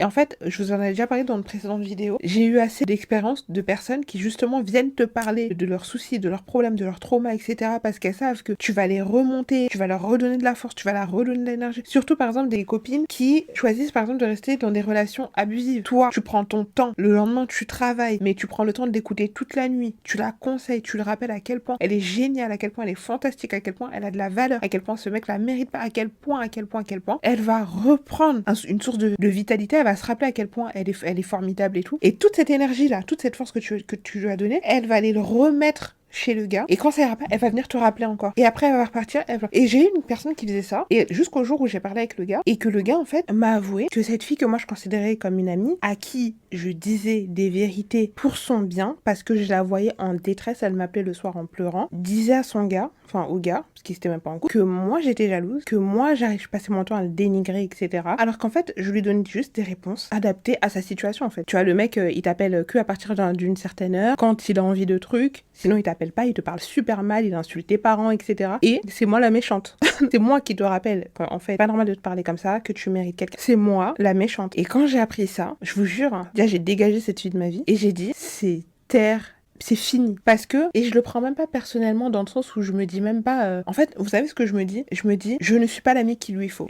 Et en fait, je vous en ai déjà parlé dans une précédente vidéo, j'ai eu assez d'expérience de personnes qui justement viennent te parler de leurs soucis, de leurs problèmes, de leurs traumas, etc. parce qu'elles savent que tu vas les remonter, tu vas leur redonner de la force, tu vas leur redonner de l'énergie. Surtout par exemple des copines qui choisissent par exemple de rester dans des relations abusives. Toi, tu prends ton temps, le lendemain tu travailles, mais tu prends le temps d'écouter toute la nuit, tu la conseilles, tu le rappelles à quel point elle est géniale, à quel point elle est fantastique, à quel point elle a de la valeur, à quel point ce mec la mérite pas, à quel point, elle va reprendre une source de vitalité, elle va se rappeler à quel point elle est formidable et tout. Et toute cette énergie-là, toute cette force que tu lui as donnée, elle va aller le remettre chez le gars, et quand ça ira pas, elle va venir te rappeler encore, et après elle va repartir, et j'ai eu une personne qui faisait ça, et jusqu'au jour où j'ai parlé avec le gars, et que le gars en fait m'a avoué que cette fille que moi je considérais comme une amie, à qui je disais des vérités pour son bien, parce que je la voyais en détresse, elle m'appelait le soir en pleurant, disait à son gars, enfin au gars, parce qu'il s'était même pas en couple, que moi j'étais jalouse, que moi je passais mon temps à le dénigrer, etc. Alors qu'en fait, je lui donnais juste des réponses adaptées à sa situation en fait. Tu vois, le mec, il t'appelle que à partir d'une certaine heure, quand il a envie de trucs, sinon il t'appelle pas, il te parle super mal, il insulte tes parents, etc. Et c'est moi la méchante. C'est moi qui te rappelle qu'en fait, c'est pas normal de te parler comme ça, que tu mérites quelqu'un. C'est moi la méchante. Et quand j'ai appris ça, je vous jure, hein, déjà j'ai dégagé cette fille de ma vie, et j'ai dit, c'est fini. Parce que, et je le prends même pas personnellement dans le sens où je me dis même pas... En fait, vous savez ce que je me dis? Je me dis, je ne suis pas l'amie qu'il lui faut.